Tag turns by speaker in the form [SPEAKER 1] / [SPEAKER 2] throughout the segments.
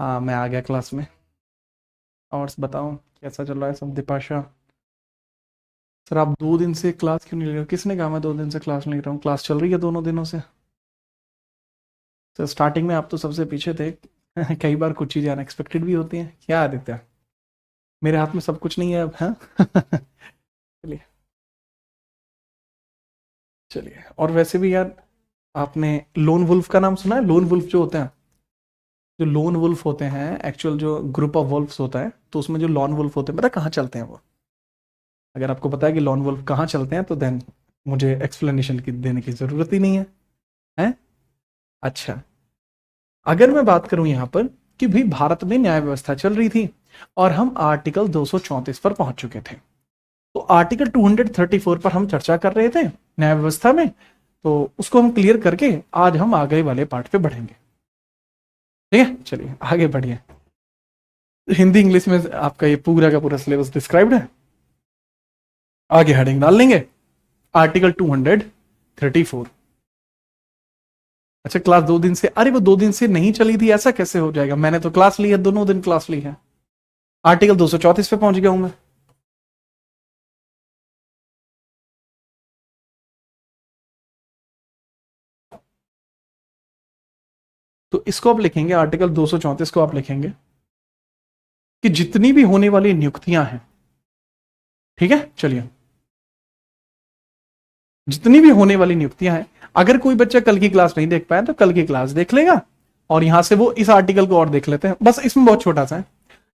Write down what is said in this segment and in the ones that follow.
[SPEAKER 1] हाँ, मैं आ गया क्लास में। और बताओ कैसा चल रहा है सब दीपाशा? सर आप 2 दिन से क्लास क्यों नहीं ले रहे हो? किसने कहा मैं 2 दिन से क्लास नहीं ले रहा हूँ? क्लास चल रही है दोनों दिनों से। सर स्टार्टिंग में आप तो सबसे पीछे थे। कई बार कुछ चीज़ें अनएक्सपेक्टेड भी होती हैं। क्या आदित्य, मेरे हाथ में सब कुछ नहीं है अब, हाँ? चलिए। चलिए, और वैसे भी यार, आपने लोन वुल्फ का नाम सुना है? लोन वुल्फ जो होते हैं, जो लोन वुल्फ होते हैं, एक्चुअल जो ग्रुप ऑफ वुल्फ्स होता है, तो उसमें जो लॉन वुल्फ होते हैं पता है कहाँ चलते हैं वो? अगर आपको पता है कि लॉन वुल्फ कहाँ चलते हैं तो देन मुझे एक्सप्लेनेशन की देने की जरूरत ही नहीं है। हैं? अच्छा, अगर मैं बात करूं यहां पर कि भाई भारत में न्याय व्यवस्था चल रही थी और हम आर्टिकल 234 पर पहुंच चुके थे, तो आर्टिकल 234 पर हम चर्चा कर रहे थे न्याय व्यवस्था में, तो उसको हम क्लियर करके आज हम आगे वाले पार्ट पे बढ़ेंगे। ठीक है, चलिए आगे बढ़िए। हिंदी इंग्लिश में आपका ये पूरा का पूरा सिलेबस डिस्क्राइब्ड है। आगे हेडिंग डाल लेंगे आर्टिकल 234। अच्छा, क्लास 2 दिन से, अरे वो 2 दिन से नहीं चली थी, ऐसा कैसे हो जाएगा? मैंने तो क्लास ली है, दोनों दिन क्लास ली है। आर्टिकल 234 पे पहुंच गया हूं मैं। तो इसको आप लिखेंगे, आर्टिकल 234 को आप लिखेंगे कि जितनी भी होने वाली नियुक्तियां हैं, ठीक है, चलिए, जितनी भी होने वाली नियुक्तियां हैं, अगर कोई बच्चा कल की क्लास नहीं देख पाया तो कल की क्लास देख लेगा, और यहां से वो इस आर्टिकल को और देख लेते हैं। बस इसमें बहुत छोटा सा है,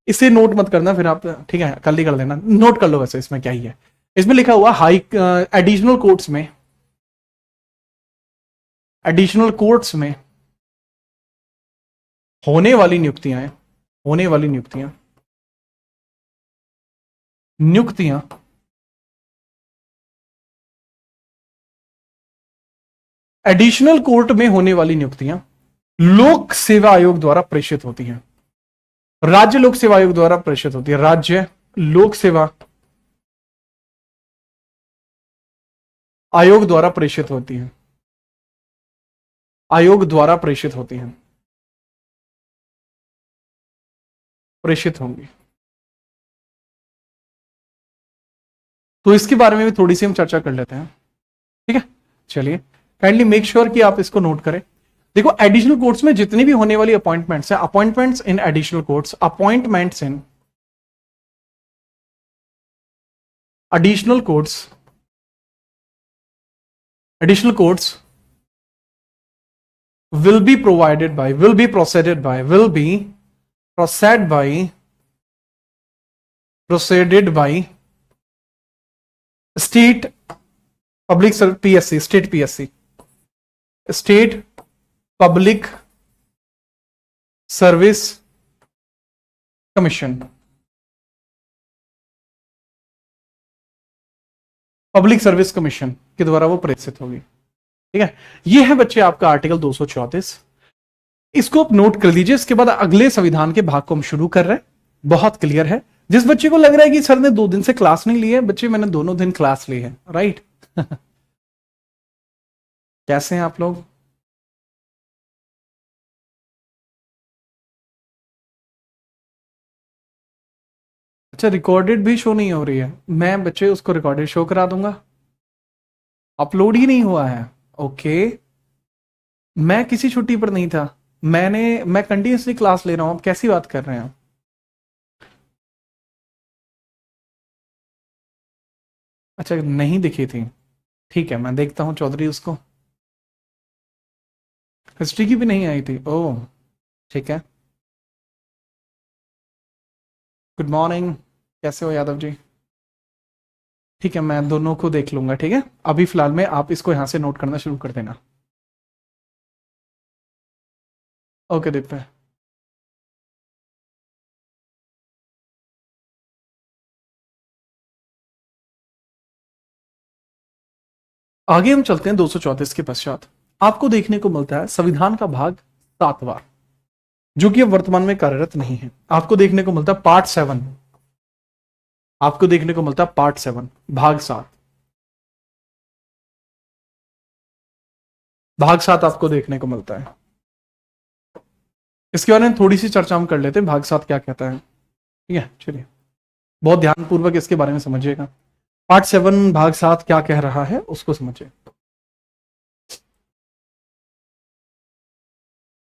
[SPEAKER 1] इसे नोट मत करना फिर आप, ठीक है, कल ही कर लेना, नोट कर लो। वैसे इसमें क्या ही है, इसमें लिखा हुआ हाई एडिशनल कोर्ट्स में, एडिशनल कोर्ट्स में होने वाली नियुक्तियां हैं, होने वाली नियुक्तियां, नियुक्तियां एडिशनल कोर्ट में होने वाली नियुक्तियां लोक सेवा आयोग द्वारा प्रेषित होती हैं। राज्य लोक सेवा आयोग द्वारा प्रेषित होती है, राज्य लोक सेवा आयोग द्वारा प्रेषित होती है, आयोग द्वारा प्रेषित होती हैं, प्रेषित होंगी। तो इसके बारे में भी थोड़ी सी हम चर्चा कर लेते हैं। ठीक है, चलिए, काइंडली मेक श्योर कि आप इसको नोट करें। देखो, एडिशनल कोर्ट्स में जितनी भी होने वाली अपॉइंटमेंट्स है, appointments in additional courts, appointments in additional courts, additional courts will be provided by, will be processed by, will be processed by, proceeded by state public PSC, state PSC, state public service commission, public service commission के द्वारा वो प्रेषित होगी। ठीक है, ये है बच्चे आपका आर्टिकल 234। इसको आप नोट कर लीजिए। इसके बाद अगले संविधान के भाग को हम शुरू कर रहे हैं। बहुत क्लियर है। जिस बच्चे को लग रहा है कि सर ने 2 दिन से क्लास नहीं ली है, बच्चे मैंने दोनों दिन क्लास ली है, राइट? कैसे हैं आप लोग? अच्छा, रिकॉर्डेड भी शो नहीं हो रही है। मैं बच्चे उसको रिकॉर्डेड शो करा दूंगा। अपलोड ही नहीं हुआ है। ओके, मैं किसी छुट्टी पर नहीं था। मैं कंटिन्यूसली क्लास ले रहा हूं। आप कैसी बात कर रहे हैं? अच्छा, नहीं दिखी थी। ठीक है, मैं देखता हूं चौधरी उसको। हिस्ट्री की भी नहीं आई थी? ओह, ठीक है। गुड मॉर्निंग, कैसे हो यादव जी? ठीक है, मैं दोनों को देख लूंगा। ठीक है, अभी फिलहाल में आप इसको यहां से नोट करना शुरू कर देना। ओके दिप्पे। आगे हम चलते हैं 234 के पश्चात। आपको देखने को मिलता है संविधान का भाग 7वां, जो कि अब वर्तमान में कार्यरत नहीं है। आपको देखने को मिलता है पार्ट 7, आपको देखने को मिलता है पार्ट 7, भाग 7, भाग 7 आपको देखने को मिलता है। इसके बारे में थोड़ी सी चर्चा हम कर लेते हैं, भाग 7 क्या कहता है। ठीक है, चलिए बहुत ध्यानपूर्वक इसके बारे में समझिएगा। पार्ट 7 भाग 7 क्या कह रहा है उसको समझिए।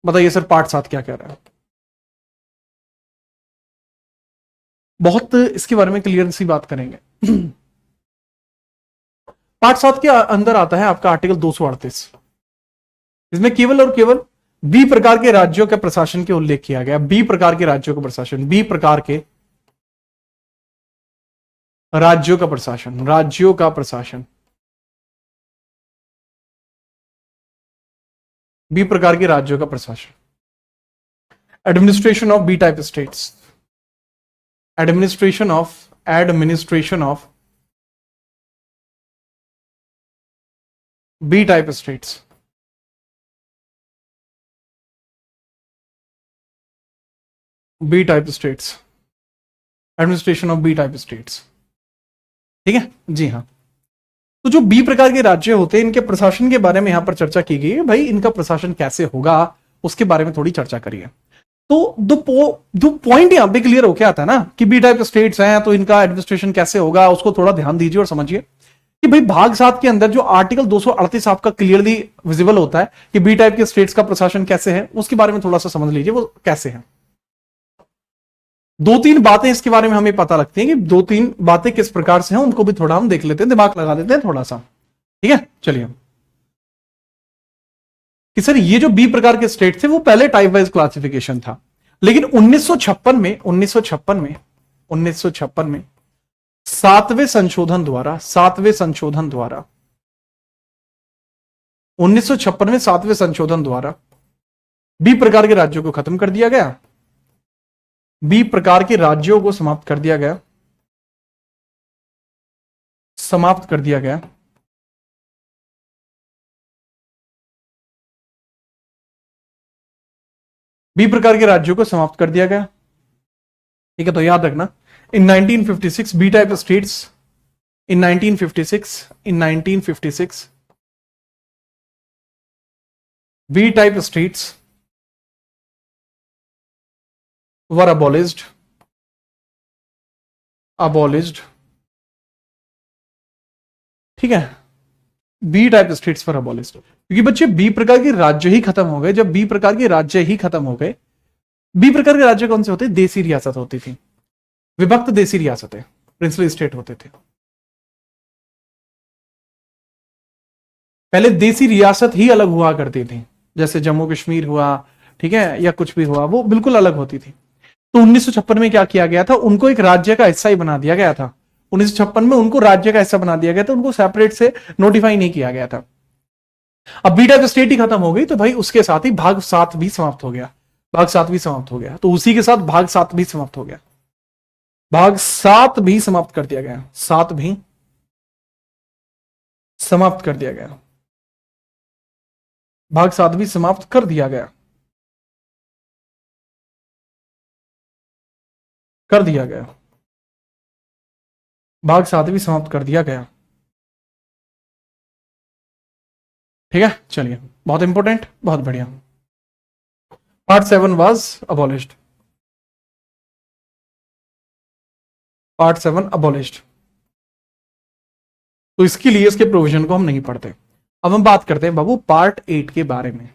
[SPEAKER 1] बताइए सर, पार्ट 7 क्या कह रहा है? बहुत इसके बारे में क्लियर सी बात करेंगे। पार्ट 7 के अंदर आता है आपका आर्टिकल 238। इसमें केवल और केवल बी प्रकार के राज्यों के प्रशासन के उल्लेख किया गया। बी प्रकार के राज्यों का प्रशासन, बी प्रकार के राज्यों का प्रशासन, राज्यों का प्रशासन, बी प्रकार के राज्यों का प्रशासन, administration of B type states, administration of B type states, B type states, administration of B type states. ठीक है जी हाँ। तो जो बी प्रकार के राज्य होते हैं इनके प्रशासन के बारे में यहां पर चर्चा की गई है। भाई इनका प्रशासन कैसे होगा उसके बारे में थोड़ी चर्चा करिए। तो दो पॉइंट यहां पे क्लियर होके आता है ना कि बी टाइप स्टेट्स हैं तो इनका एडमिनिस्ट्रेशन कैसे होगा, उसको थोड़ा ध्यान दीजिए और समझिए कि भाई भाग 7 के अंदर जो आर्टिकल 238 आपका क्लियरली विजिबल होता है कि बी टाइप के स्टेट्स का प्रशासन कैसे है, उसके बारे में थोड़ा सा समझ लीजिए वो कैसे है। 2-3 बातें इसके बारे में हमें पता लगती हैं कि 2-3 बातें किस प्रकार से हैं, उनको भी थोड़ा हम देख लेते हैं, दिमाग लगा देते हैं थोड़ा सा। ठीक है, चलिए। कि सर ये जो बी प्रकार के स्टेट थे वो पहले टाइप वाइज क्लासिफिकेशन था, लेकिन 1956 में सातवें संशोधन द्वारा 1956 में 7वें संशोधन द्वारा बी प्रकार के राज्यों को खत्म कर दिया गया, बी प्रकार के राज्यों को समाप्त कर दिया गया, समाप्त कर दिया गया। बी प्रकार के राज्यों को समाप्त कर दिया गया। ठीक है, तो याद रखना in 1956 B type states, in 1956 B type states were abolished, ठीक है, B type states for abolished। क्योंकि बच्चे बी प्रकार के राज्य ही खत्म हो गए। जब बी प्रकार के राज्य ही खत्म हो गए, बी प्रकार के राज्य कौन से होते? देसी रियासत होती थी, विभक्त देसी रियासतें, प्रिंसली स्टेट होते थे। पहले देसी रियासत ही अलग हुआ करती थी, जैसे जम्मू कश्मीर हुआ, ठीक है, या कुछ भी हुआ, वो बिल्कुल अलग होती थी। तो 1956 में क्या किया गया था, उनको एक राज्य का हिस्सा ही बना दिया गया था। 1956 में उनको राज्य का हिस्सा बना दिया गया था, उनको सेपरेट से नोटिफाई नहीं किया गया था। अब बी टाइप स्टेट ही खत्म हो गई तो भाई उसके साथ ही भाग 7 भी समाप्त हो गया, भाग 7 भी समाप्त हो गया। तो उसी के साथ भाग 7 भी समाप्त हो गया, भाग 7 भी समाप्त कर दिया गया, 7 भी समाप्त कर दिया गया, भाग 7 भी समाप्त कर दिया गया, कर दिया गया, भाग 7 भी समाप्त कर दिया गया। ठीक है, चलिए, बहुत इंपॉर्टेंट, बहुत बढ़िया। Part 7 was abolished, part 7 abolished. तो इसके लिए इसके प्रोविजन को हम नहीं पढ़ते। अब हम बात करते हैं बाबू पार्ट 8 के बारे में,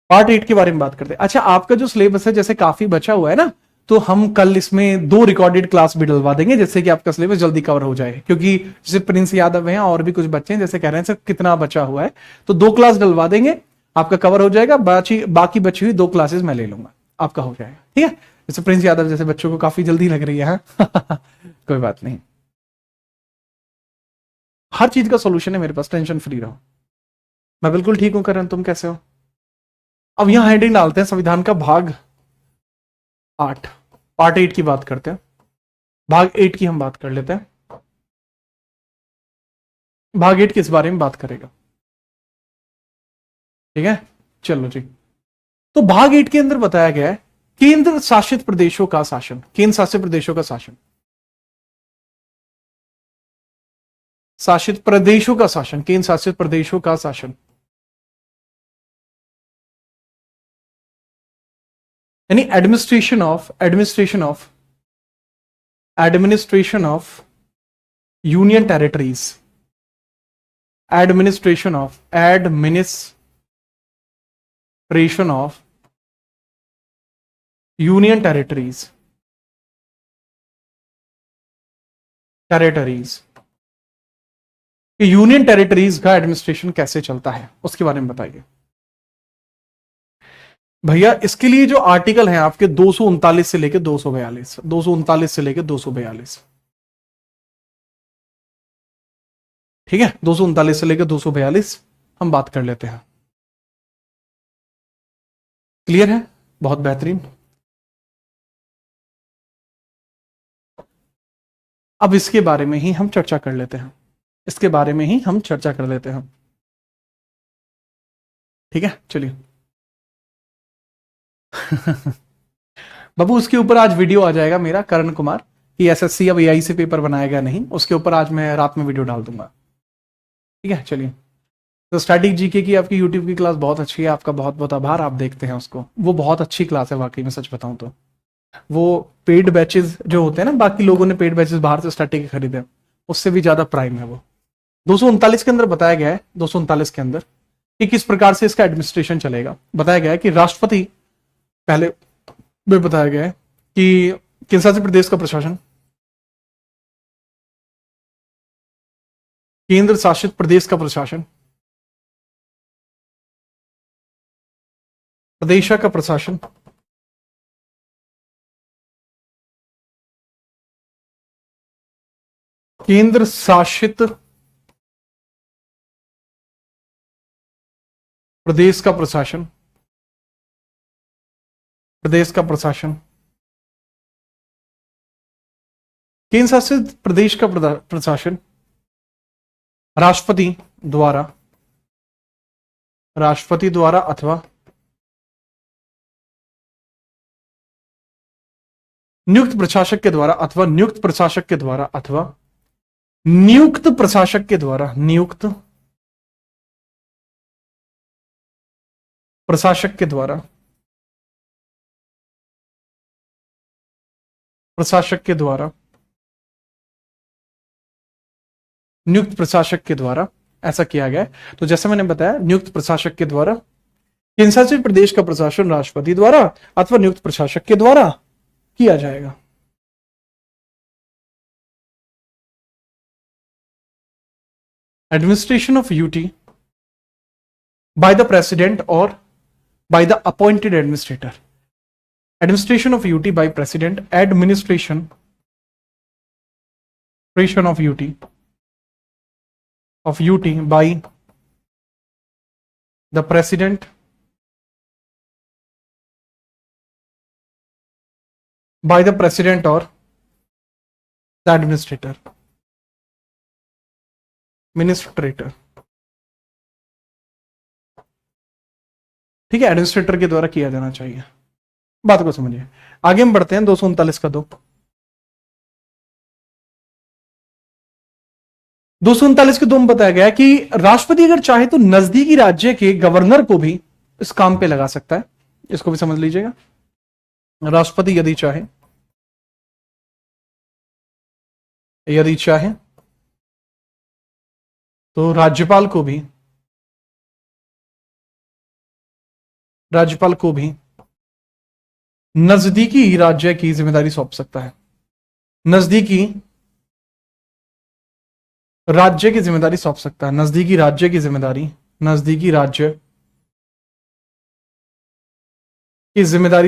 [SPEAKER 1] पार्ट 8 के बारे में बात करते हैं। अच्छा, आपका जो सिलेबस है जैसे काफी बचा हुआ है ना, तो हम कल इसमें 2 रिकॉर्डेड क्लास भी डलवा देंगे जिससे कि आपका सिलेबस जल्दी कवर हो जाए। क्योंकि जैसे प्रिंस यादव है और भी कुछ बच्चे हैं जैसे कह रहे हैं सर कितना बचा हुआ है, तो 2 क्लास डलवा देंगे, आपका कवर हो जाएगा। बाकी बची हुई 2 क्लासेस मैं ले लूंगा, आपका हो जाएगा। ठीक है, जैसे प्रिंस यादव जैसे बच्चों को काफी जल्दी लग रही है। हाँ? कोई बात नहीं, हर चीज का सोल्यूशन है मेरे पास, टेंशन फ्री रहो। मैं बिल्कुल ठीक हूं करण, तुम कैसे हो? अब यहां हेडिंग डालते हैं संविधान का भाग 8, पार्ट 8 की बात करते हैं। भाग 8 की हम बात कर लेते हैं। भाग 8 किस बारे में बात करेगा? ठीक है, चलो जी। तो भाग 8 के अंदर बताया गया है केंद्र शासित प्रदेशों का शासन, केंद्र शासित प्रदेशों का शासन, शासित प्रदेशों का शासन, केंद्र शासित प्रदेशों का शासन। यानी administration of union territories, administration of union territories union territories का एडमिनिस्ट्रेशन कैसे चलता है उसके बारे में बताइए भैया। इसके लिए जो आर्टिकल हैं आपके 239 से लेकर 242, 239 से लेकर 242, ठीक है, 239 से लेकर 242 हम बात कर लेते हैं। क्लियर है? बहुत बेहतरीन। अब इसके बारे में ही हम चर्चा कर लेते हैं, इसके बारे में ही हम चर्चा कर लेते हैं, ठीक है, चलिए। बाबू उसके ऊपर आज वीडियो आ जाएगा मेरा, करण कुमार, कि एसएससी अब एआई से पेपर बनाएगा नहीं, उसके ऊपर आज मैं रात में वीडियो डाल दूंगा, ठीक है, चलिए। तो स्टैटिक जीके की आपकी यूट्यूब की क्लास बहुत अच्छी है, आपका बहुत बहुत आभार, आप देखते हैं उसको, वो बहुत अच्छी क्लास है वाकई में, सच बताऊं तो। वो पेड बैचेस जो होते हैं ना, बाकी लोगों ने पेड बैचेस बाहर से स्टैटिक के खरीदे, उससे भी ज्यादा प्राइम है वो। 239 के अंदर बताया गया है, 239 के अंदर कि किस प्रकार से इसका एडमिनिस्ट्रेशन चलेगा। बताया गया है कि राष्ट्रपति, पहले में बताया गया है कि किन शासित प्रदेश का प्रशासन, केंद्र शासित प्रदेश का प्रशासन, प्रदेश का प्रशासन, केंद्र शासित प्रदेश का प्रशासन, प्रदेश का प्रशासन, केंद्र शासित प्रदेश का प्रशासन राष्ट्रपति द्वारा अथवा नियुक्त प्रशासक के द्वारा अथवा नियुक्त प्रशासक के द्वारा अथवा नियुक्त प्रशासक के द्वारा, नियुक्त प्रशासक के द्वारा, प्रशासक के द्वारा, नियुक्त प्रशासक के द्वारा ऐसा किया गया है। तो जैसे मैंने बताया, नियुक्त प्रशासक के द्वारा, केंद्र शासित प्रदेश का प्रशासन राष्ट्रपति द्वारा अथवा नियुक्त प्रशासक के द्वारा किया जाएगा। Administration of UT by the president और by the appointed administrator, administration of UT by president, administration of UT by the president, by the president or the administrator, administrator, ठीक है, एडमिनिस्ट्रेटर के द्वारा किया जाना चाहिए। बात को समझिए, आगे हम बढ़ते हैं। 239 का 239 के 2 में बताया गया है कि राष्ट्रपति अगर चाहे तो नजदीकी राज्य के गवर्नर को भी इस काम पे लगा सकता है। इसको भी समझ लीजिएगा, राष्ट्रपति यदि चाहे तो राज्यपाल को भी नजदीकी राज्य की जिम्मेदारी सौंप सकता है, नजदीकी राज्य की जिम्मेदारी सौंप सकता है, नजदीकी राज्य की जिम्मेदारी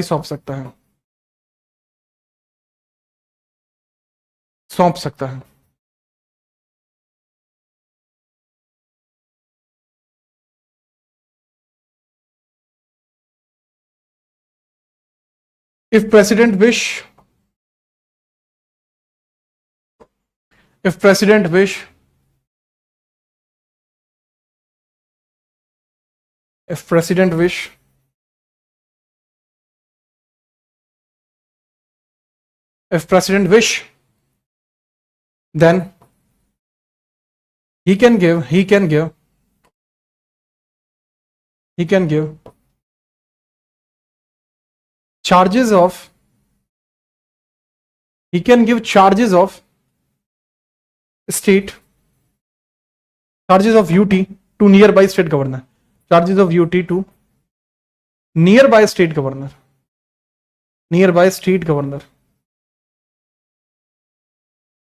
[SPEAKER 1] सौंप सकता है, if president wish if president wish then he can give charges of, he can give charges of state, charges of UT to nearby state governor, charges of UT to nearby state governor, nearby state governor,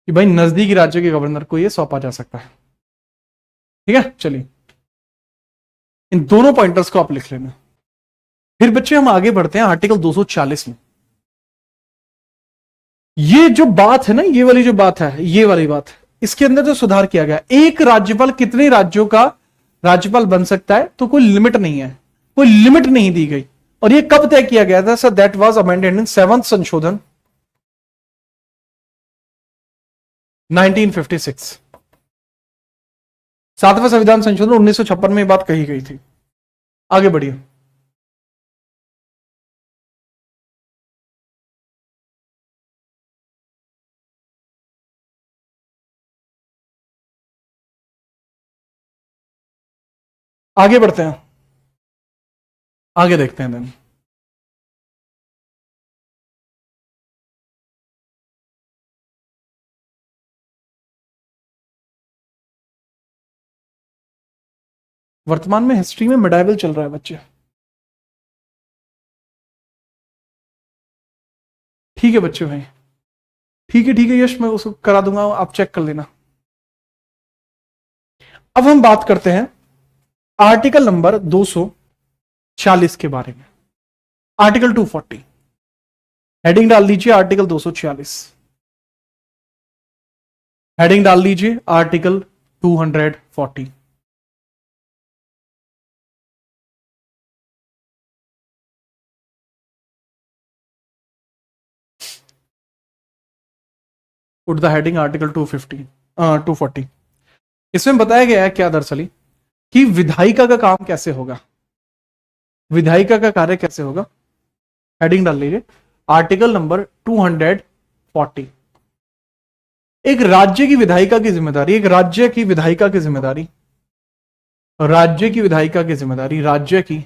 [SPEAKER 1] कि भाई नजदीकी राज्य के governor को ये सौंपा जा सकता है। ठीक है, चलिए इन दोनों पॉइंटर्स को आप लिख लेना। फिर बच्चे हम आगे बढ़ते हैं आर्टिकल 240 में। ये जो बात है ना, ये वाली जो बात है, ये वाली बात, इसके अंदर जो सुधार किया गया, एक राज्यपाल कितने राज्यों का राज्यपाल बन सकता है, तो कोई लिमिट नहीं है, कोई लिमिट नहीं दी गई। और ये कब तय किया गया था? Sir that was amended in 7th संशोधन 1956। 7वें संविधान संशोधन 1956 में बात कही गई थी। आगे बढ़िए। आगे बढ़ते हैं, आगे देखते हैं देन। वर्तमान में हिस्ट्री में मिडाइवल चल रहा है बच्चे। ठीक है बच्चे भाई, ठीक है ठीक है यश, मैं उसको करा दूंगा, आप चेक कर लेना। अब हम बात करते हैं आर्टिकल नंबर 240 के बारे में। आर्टिकल 240, हेडिंग डाल लीजिए आर्टिकल 240, हेडिंग डाल लीजिए article 240। Put the heading article 240। इसमें बताया गया है क्या दरअसल कि विधायिका का काम कैसे होगा, विधायिका का कार्य कैसे होगा। हेडिंग डाल लीजिए आर्टिकल नंबर 240। एक राज्य की विधायिका की जिम्मेदारी, एक राज्य की विधायिका की जिम्मेदारी, राज्य की विधायिका की जिम्मेदारी, राज्य की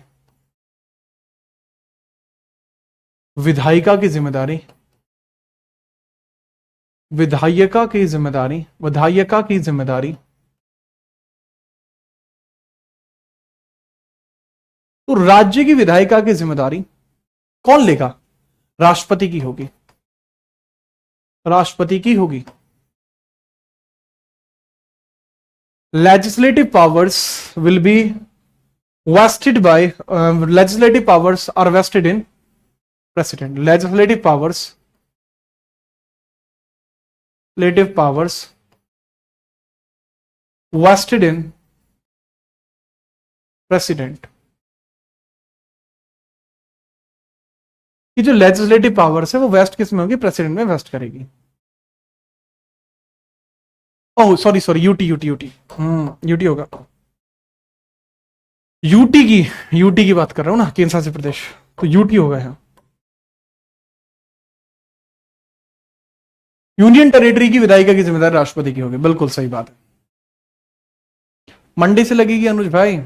[SPEAKER 1] विधायिका की जिम्मेदारी, विधायिका की जिम्मेदारी, विधायिका की जिम्मेदारी। तो राज्य की विधायिका की जिम्मेदारी कौन लेगा? राष्ट्रपति की होगी, राष्ट्रपति की होगी। Legislative powers will be vested by, legislative powers are vested in president. Legislative powers, legislative powers vested in president। कि जो लेजिस्लेटिव पावर्स है वो वेस्ट किस में होगी? प्रेसिडेंट में वेस्ट करेगी। Oh sorry sorry, UT UT UT, UT होगा। यूटी की बात कर रहा हूं ना, केंद्र शासित प्रदेश, तो यूटी होगा यहां। यूनियन टेरिटरी की विधायिका की जिम्मेदारी राष्ट्रपति की होगी, बिल्कुल सही बात है। मंडे से लगेगी अनुज भाई।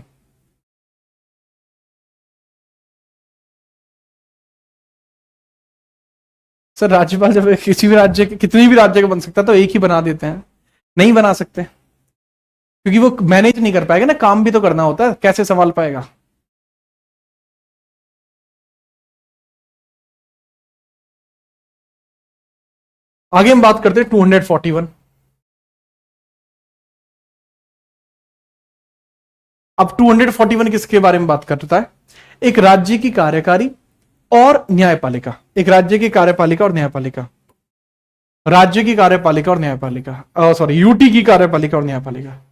[SPEAKER 1] सर राज्यपाल जब किसी भी राज्य के, कितनी भी राज्य का बन सकता है तो एक ही बना देते हैं, नहीं बना सकते क्योंकि वो मैनेज नहीं कर पाएगा ना, काम भी तो करना होता है, कैसे संभाल पाएगा। आगे हम बात करते हैं 241। अब 241 किसके बारे में बात करता है? एक राज्य की कार्यकारी और न्यायपालिका, एक राज्य की कार्यपालिका और न्यायपालिका, राज्य की कार्यपालिका और न्यायपालिका, सॉरी यूटी की कार्यपालिका और न्यायपालिका,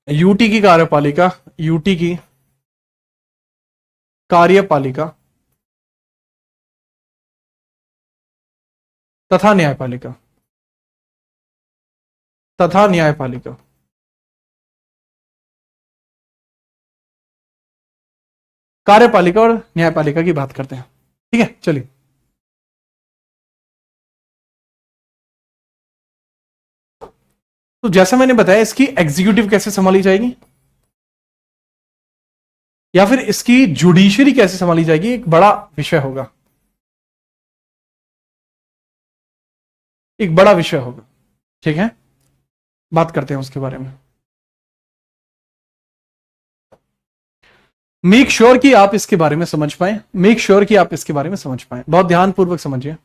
[SPEAKER 1] यूटी की कार्यपालिका, यूटी की कार्यपालिका तथा न्यायपालिका, तथा न्यायपालिका। कार्यपालिका और न्यायपालिका की बात करते हैं। ठीक है चलिए, तो जैसा मैंने बताया इसकी एग्जीक्यूटिव कैसे संभाली जाएगी, या फिर इसकी जुडिशरी कैसे संभाली जाएगी, एक बड़ा विषय होगा, एक बड़ा विषय होगा। ठीक है, बात करते हैं उसके बारे में। मेक श्योर कि आप इसके बारे में समझ पाए, मेक श्योर कि आप इसके बारे में समझ पाए, बहुत ध्यानपूर्वक समझिए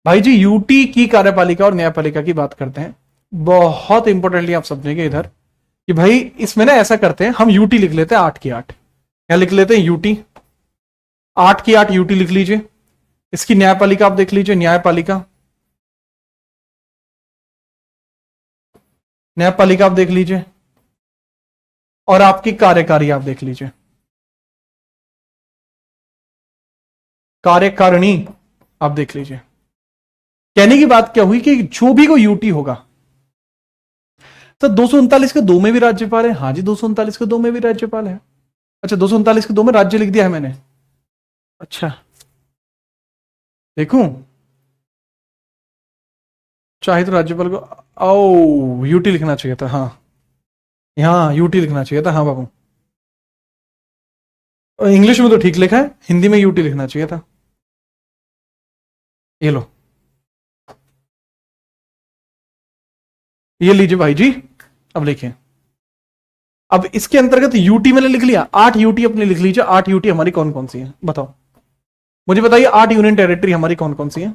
[SPEAKER 1] भाई जी। यूटी की कार्यपालिका और न्यायपालिका की बात करते हैं, बहुत इंपॉर्टेंटली आप समझेंगे इधर कि भाई इसमें ना ऐसा करते हैं, हम यूटी लिख लेते हैं 8 की 8, क्या लिख लेते हैं यूटी 8 की 8 यूटी लिख लीजिए। इसकी न्यायपालिका आप देख लीजिए, न्यायपालिका, न्यायपालिका आप देख लीजिए, और आपकी कार्यकारी आप देख लीजिए, कार्यकारिणी आप देख लीजिए। कहने की बात क्या हुई कि जो भी कोई यूटी होगा, तो 239 के 2 में भी राज्यपाल है। हाँ जी, 239 के 2 में भी राज्यपाल है। अच्छा, 239 के 2 में राज्य लिख दिया है मैंने। अच्छा, देखूं, चाहे तो राज्यपाल को ओ यूटी लिखना चाहिए था। हाँ, यहां यूटी लिखना चाहिए था। हाँ बाबू, इंग्लिश में तो ठीक लिखा है, हिंदी में यूटी लिखना चाहिए था। ये लो, ये लीजिए भाई जी, अब लिखिए। अब इसके अंतर्गत यूटी मैंने लिख लिया, 8 यूटी अपने लिख लीजिए। 8 यूटी हमारी कौन कौन सी है, बताओ मुझे, बताइए 8 यूनियन टेरिटरी हमारी कौन कौन सी है,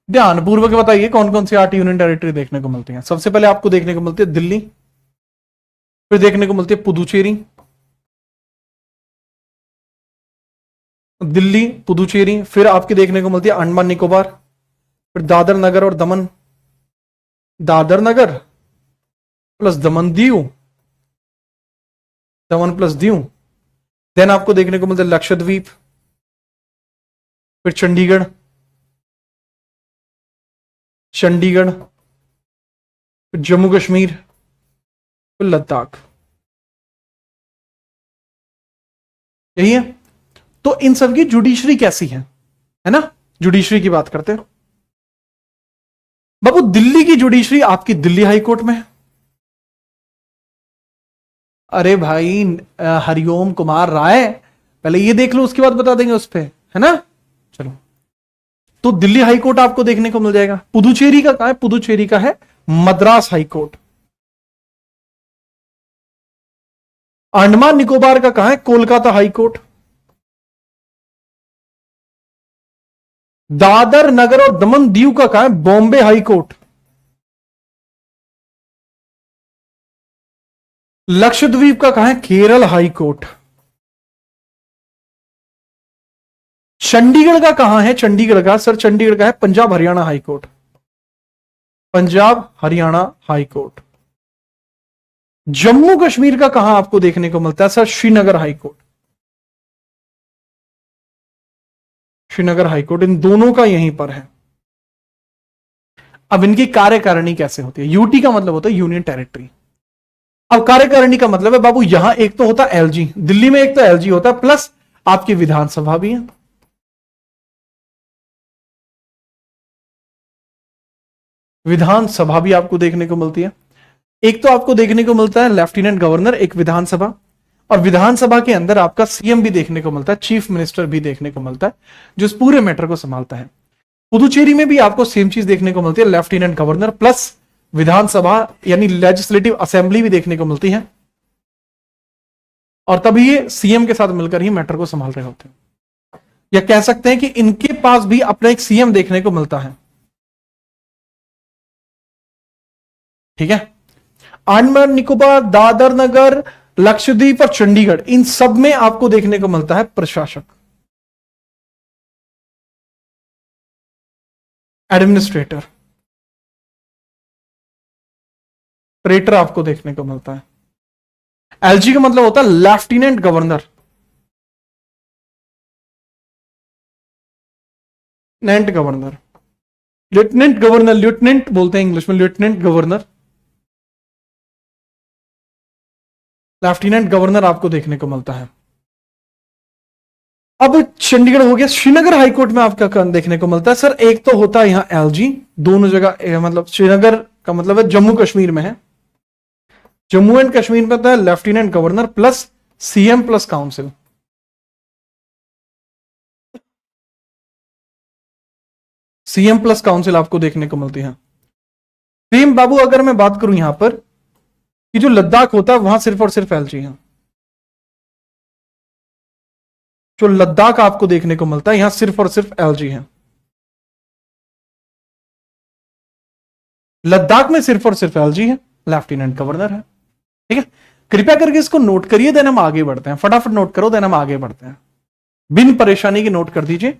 [SPEAKER 1] ध्यानपूर्वक बताइए कौन कौन सी 8 यूनियन टेरिटरी देखने को मिलती है। सबसे पहले आपको देखने को मिलती है दिल्ली, फिर देखने को मिलती है पुदुचेरी, दिल्ली पुदुचेरी, फिर आपके देखने को मिलती है अंडमान निकोबार, फिर दादर नगर और दमन, दादर नगर प्लस दमन दीव, दमन प्लस दीव। देन आपको देखने को मिलता है लक्षद्वीप, फिर चंडीगढ़, चंडीगढ़, फिर जम्मू कश्मीर, फिर लद्दाख। यही है। तो इन सब की जुडिशरी कैसी है ना, जुडिशरी की बात करते हैं। बाबू दिल्ली की जुडिशरी आपकी दिल्ली हाई कोर्ट में है। अरे भाई हरिओम कुमार राय, पहले ये देख लो, उसके बाद बता देंगे उस पे, है ना। चलो, तो दिल्ली हाई कोर्ट आपको देखने को मिल जाएगा। पुदुचेरी का कहां है, पुदुचेरी का है मद्रास हाई कोर्ट। अंडमान निकोबार का कहां है, कोलकाता हाई कोर्ट। दादर नगर और दमन दीव का कहां है, बॉम्बे हाई कोर्ट। लक्षद्वीप का कहां है, केरल हाई कोर्ट। चंडीगढ़ का कहां है, चंडीगढ़ का सर, चंडीगढ़ का है Punjab Haryana high court, Punjab Haryana high court. Jammu Kashmir का कहां आपको देखने को मिलता है sir, Srinagar high court, Srinagar high court. इन दोनों का यहीं पर है। अब इनकी कार्यकारिणी कैसे होती है, यूटी का मतलब होता है यूनियन टेरिटरी। अब कार्यकारिणी का मतलब है बाबू, यहां एक तो होता है एलजी, दिल्ली में एक तो एलजी होता है, प्लस आपकी विधानसभा भी है। विधानसभा भी आपको देखने को मिलती है। एक तो आपको देखने को मिलता है लेफ्टिनेंट गवर्नर, एक विधानसभा, और विधानसभा के अंदर आपका सीएम भी देखने को मिलता है, चीफ मिनिस्टर भी देखने को मिलता है, जो इस पूरे मैटर को संभालता है। पुदुचेरी में भी आपको सेम चीज देखने को मिलती है, लेफ्टिनेंट गवर्नर प्लस विधानसभा यानी लेजिस्लेटिव असेंबली भी देखने को मिलती है, और तभी ये सीएम के साथ मिलकर ही मैटर को संभाल रहे होते हैं। या कह सकते हैं कि इनके पास भी अपना एक सीएम देखने को मिलता है। ठीक है, अंडमान निकोबार, दादर नगर, लक्षद्वीप और चंडीगढ़, इन सब में आपको देखने को मिलता है प्रशासक, एडमिनिस्ट्रेटर, ट्रेटर आपको देखने को मिलता है। एलजी का मतलब होता है lieutenant governor, lieutenant governor, lieutenant governor, lieutenant बोलते हैं इंग्लिश में, लेफ्टिनेंट गवर्नर, लेफ्टिनेंट गवर्नर आपको देखने को मिलता है। अब चंडीगढ़ हो गया। श्रीनगर हाईकोर्ट में आपका देखने को मिलता है सर, एक तो होता है यहां एलजी, दोनों जगह मतलब श्रीनगर का मतलब है जम्मू कश्मीर में है, जम्मू एंड कश्मीर में होता है lieutenant governor plus CM plus council. CM plus council आपको देखने को मिलती है। सेम बाबू अगर मैं बात करूं यहां पर कि जो लद्दाख होता है वहां सिर्फ और सिर्फ एलजी है। जो लद्दाख आपको देखने को मिलता है यहां सिर्फ और सिर्फ एलजी है। लद्दाख में सिर्फ और सिर्फ एलजी है, लेफ्टिनेंट गवर्नर है। ठीक है, कृपया करके इसको नोट करिए, देन हम आगे बढ़ते हैं। फटाफट नोट करो, देन हम आगे बढ़ते हैं। बिन परेशानी के नोट कर दीजिए,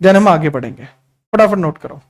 [SPEAKER 1] देन हम आगे बढ़ेंगे। फटाफट नोट करो।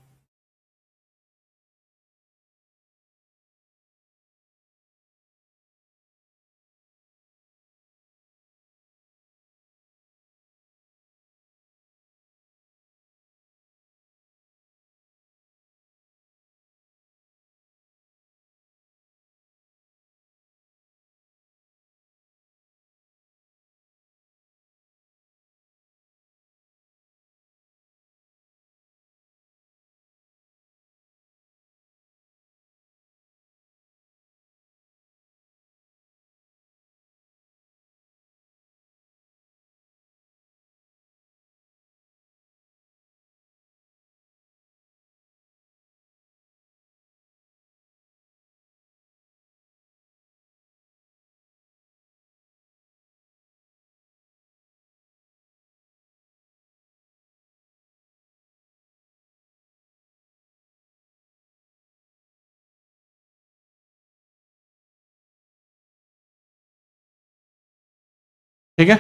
[SPEAKER 1] ठीक है,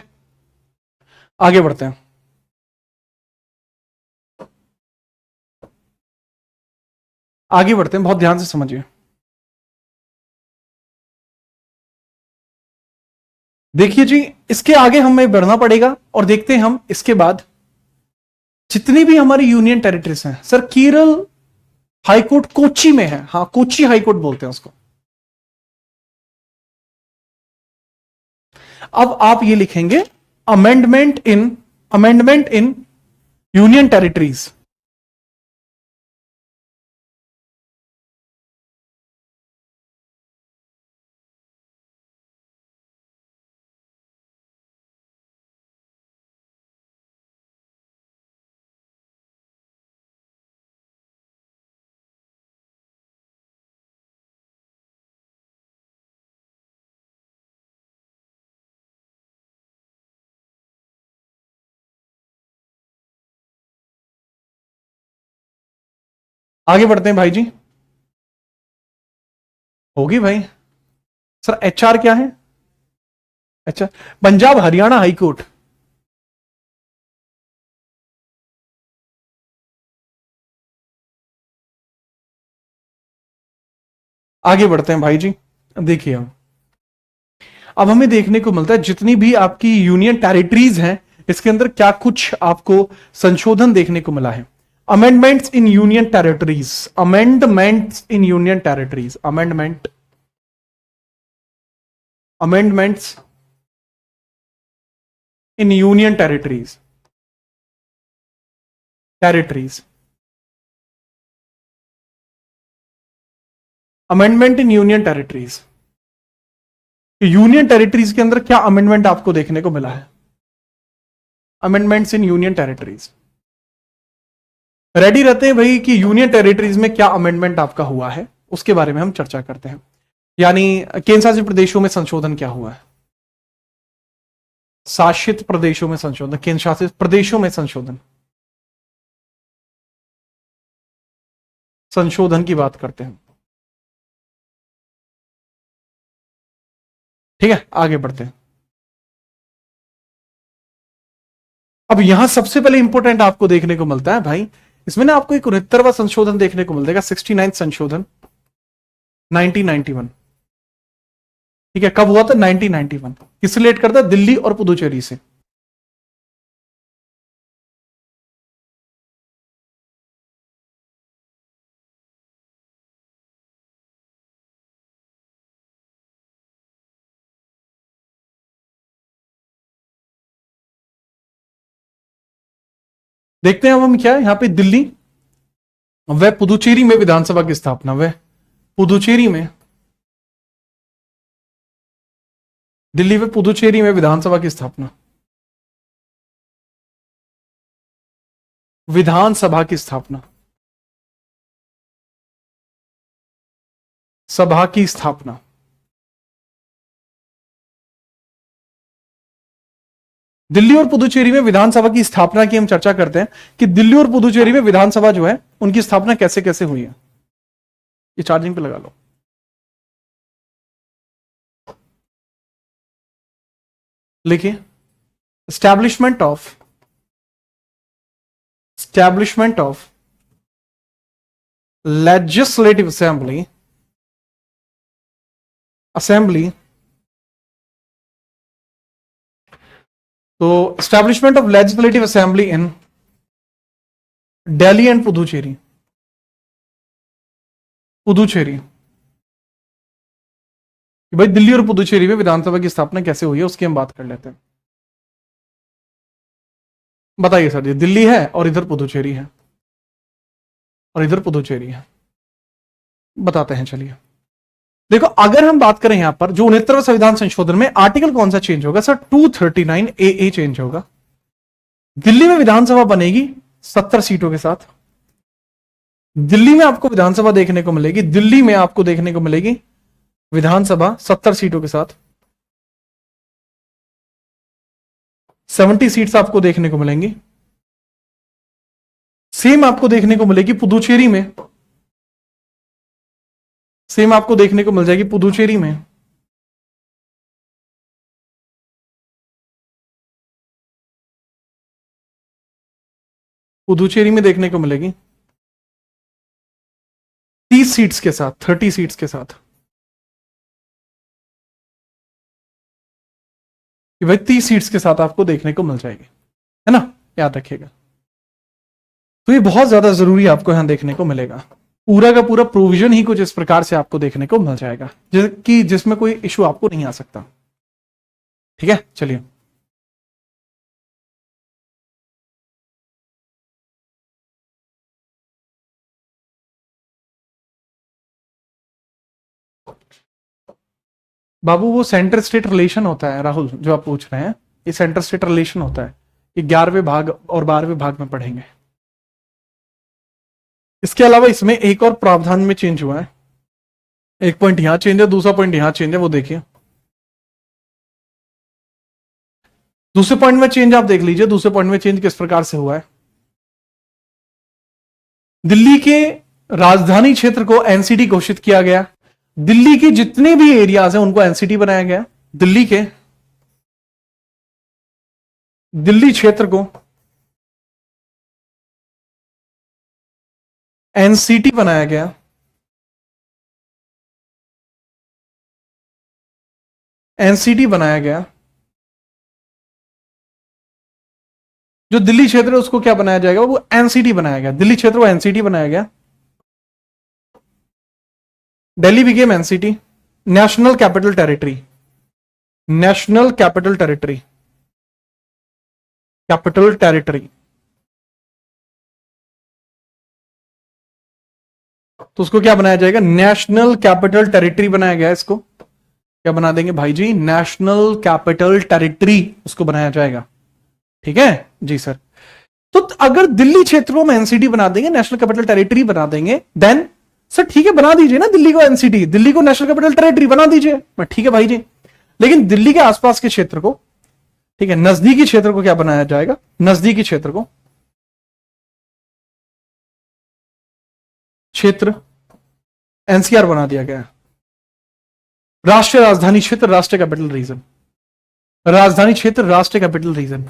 [SPEAKER 1] आगे बढ़ते हैं। आगे बढ़ते हैं, बहुत ध्यान से समझिए। देखिए जी, इसके आगे हमें बढ़ना पड़ेगा और देखते हैं हम इसके बाद जितनी भी हमारी यूनियन टेरिटरीज हैं। सर केरल हाईकोर्ट कोची में है, हाँ कोची हाईकोर्ट बोलते हैं उसको। अब आप ये लिखेंगे अमेंडमेंट इन यूनियन टेरिटरीज। आगे बढ़ते हैं भाई जी। होगी भाई। सर एचआर क्या है? अच्छा, पंजाब हरियाणा हाईकोर्ट। आगे बढ़ते हैं भाई जी। देखिए अब हमें देखने को मिलता है जितनी भी आपकी यूनियन टेरिटरीज हैं इसके अंदर क्या कुछ आपको संशोधन देखने को मिला है। Amendments in union territories, amendments in union territories, amendments in union territories, amendment in union territories. Union territories के अंदर क्या अमेंडमेंट आपको देखने को मिला है? Amendments in union territories. Ready रहते हैं भाई कि यूनियन टेरिटरीज में क्या अमेंडमेंट आपका हुआ है, उसके बारे में हम चर्चा करते हैं। यानी केंद्र शासित प्रदेशों में संशोधन क्या हुआ है? शासित प्रदेशों में संशोधन, केंद्र शासित प्रदेशों में संशोधन, संशोधन की बात करते हैं। ठीक है, आगे बढ़ते हैं। अब यहां सबसे पहले इंपॉर्टेंट आपको देखने को मिलता है भाई, इसमें ना आपको एक 69वां संशोधन देखने को मिलेगा, 69 संशोधन 1991। ठीक है, कब हुआ था? 1991। किस रिलेट करता है? दिल्ली और पुदुचेरी से। देखते हैं अब हम क्या है यहां पे दिल्ली व पुदुचेरी में विधानसभा की स्थापना, व पुदुचेरी में दिल्ली व पुदुचेरी में विधानसभा की स्थापना। विधानसभा की स्थापना, सभा की स्थापना। दिल्ली और पुदुचेरी में विधानसभा की स्थापना की हम चर्चा करते हैं कि दिल्ली और पुदुचेरी में विधानसभा जो है उनकी स्थापना कैसे कैसे हुई है। ये चार्जिंग पे लगा लो। लिखिए, एस्टैब्लिशमेंट ऑफ लेजिस्लेटिव असेंबली। तो establishment of legislative assembly in Delhi and Puducherry. कि भाई दिल्ली और पुदुचेरी में विधानसभा की स्थापना कैसे हुई है उसकी हम बात कर लेते हैं। बताइए सर जी, दिल्ली है और इधर पुदुचेरी है और इधर पुदुचेरी है, बताते हैं। चलिए देखो, अगर हम बात करें यहां पर जो 69वें संविधान संशोधन में आर्टिकल कौन सा चेंज होगा सर? 239 ए चेंज होगा। दिल्ली में विधानसभा बनेगी 70 सीटों के साथ। दिल्ली में आपको विधानसभा देखने को मिलेगी, दिल्ली में आपको देखने को मिलेगी विधानसभा 70 सीटों के साथ। 70 सीट्स आपको देखने को मिलेंगी। सेम आपको देखने को मिलेगी पुदुचेरी में, सेम आपको देखने को मिल जाएगी पुदुचेरी में। पुदुचेरी में देखने को मिलेगी 30 सीट्स के साथ, 30 सीट्स के साथ। कि भाई 30 सीट्स के साथ आपको देखने को मिल जाएगी, है ना, याद रखिएगा। तो ये बहुत ज्यादा जरूरी आपको यहां देखने को मिलेगा। पूरा का पूरा प्रोविजन ही कुछ इस प्रकार से आपको देखने को मिल जाएगा जिसमें कोई इशू आपको नहीं आ सकता। ठीक है, चलिए बाबू, वो सेंटर स्टेट रिलेशन होता है राहुल, जो आप पूछ रहे हैं, ये सेंटर स्टेट रिलेशन होता है। ये 11वें भाग और 12वें भाग में पढ़ेंगे। इसके अलावा इसमें एक और प्रावधान में चेंज हुआ है। एक पॉइंट यहां चेंज है, दूसरा पॉइंट यहां चेंज है, वो देखिए। दूसरे पॉइंट में चेंज आप देख लीजिए, दूसरे पॉइंट में चेंज किस प्रकार से हुआ है। दिल्ली के राजधानी क्षेत्र को एनसीटी घोषित किया गया। दिल्ली के जितने भी एरियाज हैं उनको एनसीटी बनाया गया। दिल्ली क्षेत्र को एनसीटी बनाया गया। एनसीटी बनाया गया। जो दिल्ली क्षेत्र है उसको क्या बनाया जाएगा? वो एनसीटी बनाया गया। दिल्ली क्षेत्र को एनसीटी बनाया गया। Delhi became NCT, national capital territory. National capital territory, capital territory. तो उसको क्या बनाया जाएगा? नेशनल कैपिटल टेरिटरी बनाया गया। इसको क्या बना देंगे भाई जी? नेशनल कैपिटल टेरिटरी उसको बनाया जाएगा। ठीक है जी सर। तो अगर दिल्ली क्षेत्रों में एनसीटी बना देंगे, नेशनल कैपिटल टेरिटरी बना देंगे, देन सर ठीक है, बना दीजिए ना दिल्ली को एनसीटी, दिल्ली को नेशनल कैपिटल टेरिटरी बना दीजिए, ठीक है भाई जी। लेकिन दिल्ली के आसपास के क्षेत्र को, ठीक है, नजदीकी क्षेत्र को क्या बनाया जाएगा? नजदीकी क्षेत्र को क्षेत्र एनसीआर बना दिया गया। राष्ट्रीय राजधानी क्षेत्र, राष्ट्रीय कैपिटल रीजन। राजधानी क्षेत्र, राष्ट्रीय कैपिटल रीजन।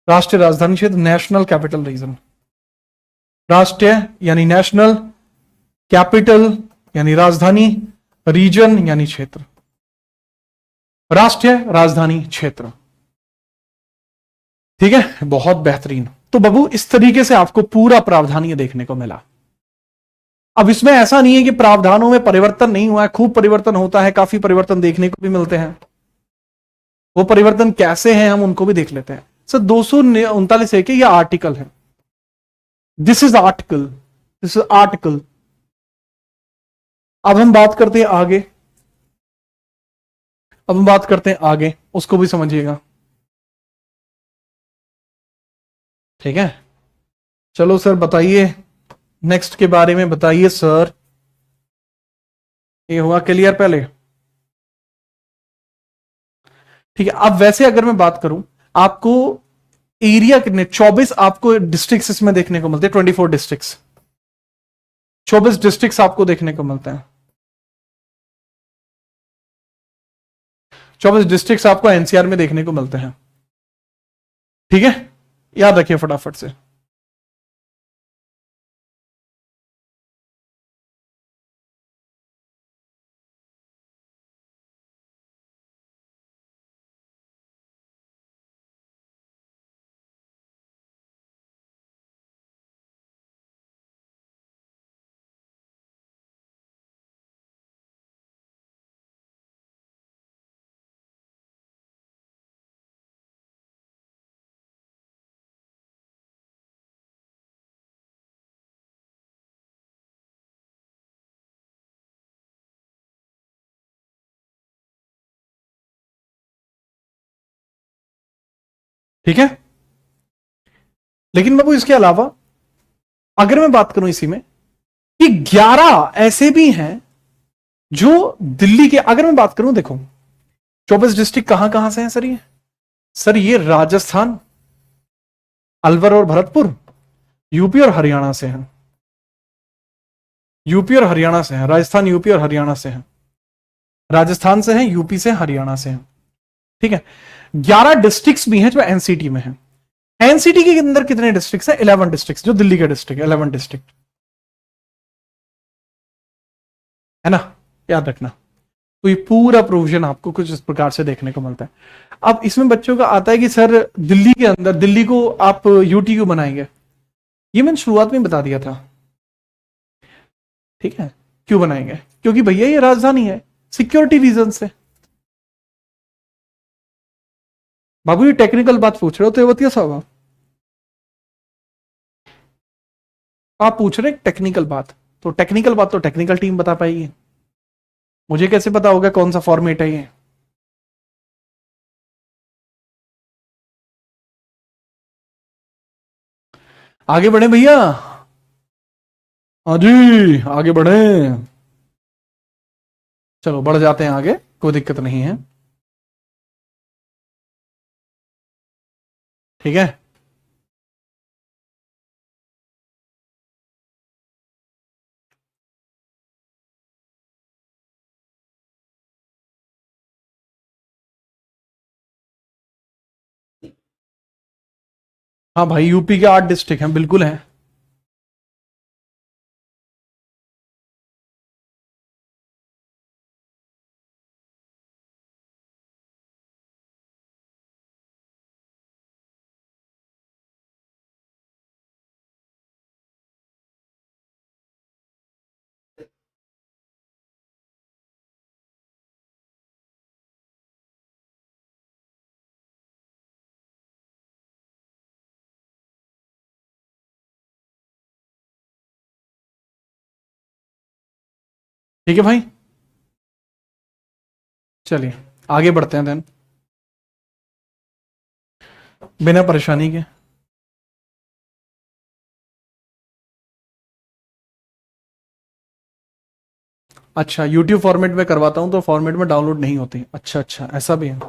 [SPEAKER 1] राष्ट्रीय राजधानी क्षेत्र, नेशनल कैपिटल रीजन। राष्ट्रीय यानी नेशनल, कैपिटल यानी राजधानी, रीजन यानी क्षेत्र। राष्ट्रीय राजधानी क्षेत्र। ठीक है, बहुत बेहतरीन। तो बाबू इस तरीके से आपको पूरा प्रावधान ये देखने को मिला। अब इसमें ऐसा नहीं है कि प्रावधानों में परिवर्तन नहीं हुआ है, खूब परिवर्तन होता है, काफी परिवर्तन देखने को भी मिलते हैं। वो परिवर्तन कैसे हैं हम उनको भी देख लेते हैं। सर 239 है कि यह आर्टिकल है? This is article, this is article. अब हम बात करते हैं आगे। अब हम बात करते हैं आगे, उसको भी समझिएगा। ठीक है, चलो सर बताइए, नेक्स्ट के बारे में बताइए सर। ये हुआ क्लियर पहले? ठीक है, अब वैसे अगर मैं बात करूं, आपको एरिया कितने, 24 आपको डिस्ट्रिक्ट्स इसमें देखने को मिलते हैं, 24 डिस्ट्रिक्ट्स, 24 डिस्ट्रिक्ट्स आपको देखने को मिलते हैं। 24 डिस्ट्रिक्ट्स आपको एनसीआर में देखने को मिलते हैं। ठीक है, याद रखिए फटाफट से। ठीक है, लेकिन बाबू इसके अलावा अगर मैं बात करूं इसी में कि 11 ऐसे भी हैं जो दिल्ली के, अगर मैं बात करूं, देखो 24 डिस्ट्रिक्ट कहां कहां से हैं सर? ये सर ये राजस्थान, अलवर और भरतपुर, यूपी और हरियाणा से हैं। यूपी और हरियाणा से हैं, राजस्थान यूपी और हरियाणा से हैं, राजस्थान से हैं, यूपी से, हरियाणा से हैं। ठीक है, 11 डिस्ट्रिक्ट्स भी हैं जो एनसीटी में हैं। एनसीटी के अंदर कितने डिस्ट्रिक्ट्स हैं? 11 डिस्ट्रिक्ट्स, जो दिल्ली के डिस्ट्रिक्ट, 11 डिस्ट्रिक्ट है ना, याद रखना। तो ये पूरा प्रोविजन आपको कुछ इस प्रकार से देखने को मिलता है। अब इसमें बच्चों का आता है कि सर दिल्ली के अंदर, दिल्ली को आप यूटी क्यों बनाएंगे? ये मैंने शुरुआत में बता दिया था। ठीक है, क्यों बनाएंगे? क्योंकि भैया ये राजधानी है, सिक्योरिटी रीजन से। बाबू ये टेक्निकल बात पूछ रहे हो तो ये बतिया साहब, आप पूछ रहे टेक्निकल बात, तो टेक्निकल बात तो टेक्निकल टीम बता पाएगी, मुझे कैसे पता होगा कौन सा फॉर्मेट है ये? आगे बढ़े भैया, हाँ जी आगे बढ़े। चलो बढ़ जाते हैं आगे, कोई दिक्कत नहीं है। ठीक है, हाँ भाई यूपी के 8 डिस्ट्रिक्ट हैं, बिल्कुल हैं। ठीक है भाई, चलिए आगे बढ़ते हैं देन, बिना परेशानी के। अच्छा यूट्यूब फॉर्मेट में करवाता हूं तो फॉर्मेट में डाउनलोड नहीं होती? अच्छा अच्छा, ऐसा भी है।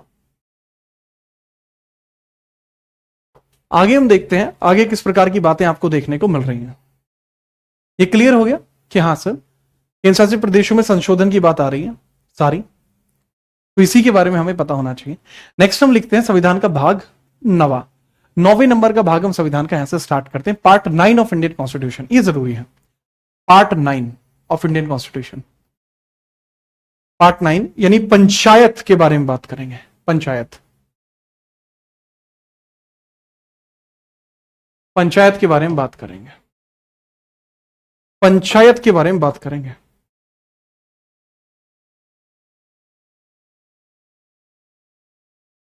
[SPEAKER 1] आगे हम देखते हैं आगे किस प्रकार की बातें आपको देखने को मिल रही हैं। ये क्लियर हो गया कि हाँ सर केंद्र शासित प्रदेशों में संशोधन की बात आ रही है सारी, तो इसी के बारे में हमें पता होना चाहिए। नेक्स्ट हम लिखते हैं संविधान का भाग 9, 9वें नंबर का भाग हम संविधान का यहां से स्टार्ट करते हैं। पार्ट 9 ऑफ इंडियन कॉन्स्टिट्यूशन, ये जरूरी है। Part 9 of Indian constitution, part 9 यानी पंचायत के बारे में बात करेंगे। पंचायत, पंचायत के बारे में बात करेंगे, पंचायत के बारे में बात करेंगे।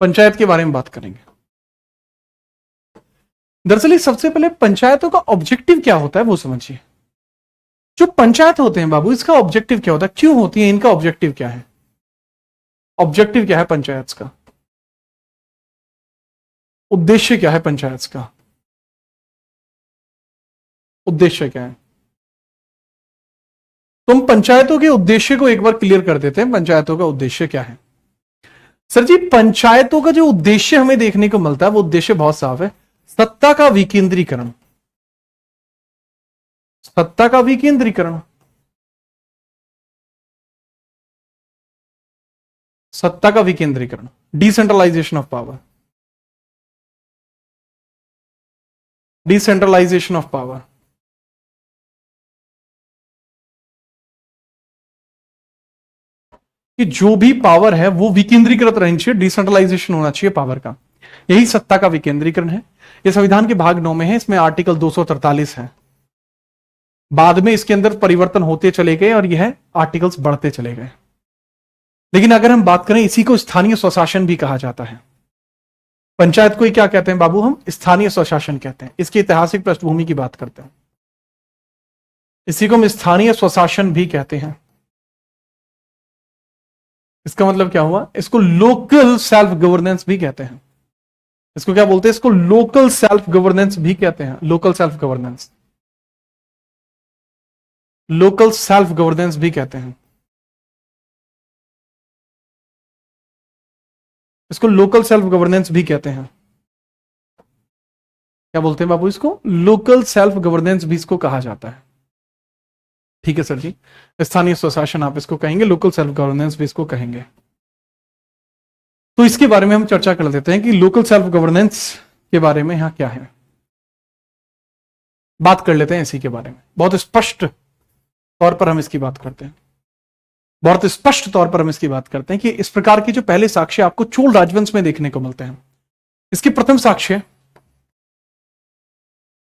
[SPEAKER 1] पंचायत के बारे में बात करेंगे। दरअसल सबसे पहले पंचायतों का ऑब्जेक्टिव क्या होता है वो समझिए। जो पंचायत होते हैं बाबू, इसका ऑब्जेक्टिव क्या होता है, क्यों होती है, इनका ऑब्जेक्टिव क्या है? ऑब्जेक्टिव क्या है पंचायत का, उद्देश्य क्या है पंचायत का, उद्देश्य क्या है? तो हम पंचायतों के उद्देश्य को एक बार क्लियर कर देते हैं। पंचायतों का उद्देश्य क्या है? सर जी, पंचायतों का जो उद्देश्य हमें देखने को मिलता है वो उद्देश्य बहुत साफ है, सत्ता का विकेंद्रीकरण। सत्ता का विकेंद्रीकरण, सत्ता का विकेंद्रीकरण, decentralisation of power, decentralisation of power. कि जो भी पावर है वो विकेंद्रीकृत रहनी चाहिए, डिसेंट्रलाइजेशन होना चाहिए पावर का, यही सत्ता का विकेंद्रीकरण है। ये संविधान के भाग 9 में है, इसमें आर्टिकल 243 है। बाद में इसके अंदर परिवर्तन होते चले गए और यह आर्टिकल्स बढ़ते चले गए। लेकिन अगर हम बात करें, इसी को स्थानीय स्वशासन भी कहा जाता है। पंचायत को ही क्या कहते हैं बाबू? हम स्थानीय स्वशासन कहते हैं। इसकी ऐतिहासिक पृष्ठभूमि की बात करते हैं, इसी को हम स्थानीय स्वशासन भी कहते हैं। इसका मतलब क्या हुआ? इसको लोकल सेल्फ गवर्नेंस भी कहते हैं। इसको क्या बोलते हैं? इसको लोकल सेल्फ गवर्नेंस भी कहते हैं। Local self governance, local self governance भी कहते हैं इसको, लोकल सेल्फ गवर्नेंस भी कहते हैं। क्या बोलते हैं बाबू? इसको लोकल सेल्फ गवर्नेंस भी इसको कहा जाता है। ठीक है सर जी, स्थानीय स्वशासन आप इसको कहेंगे, लोकल सेल्फ गवर्नेंस भी इसको कहेंगे। तो इसके बारे में हम चर्चा कर लेते हैं कि लोकल सेल्फ गवर्नेंस के बारे में यहां क्या है, बात कर लेते हैं इसी के बारे में। बहुत स्पष्ट तौर पर हम इसकी बात करते हैं, बहुत स्पष्ट तौर पर हम इसकी बात करते हैं कि इस प्रकार के जो पहले साक्ष्य आपको चोल राजवंश में देखने को मिलते हैं। इसके प्रथम साक्ष्य,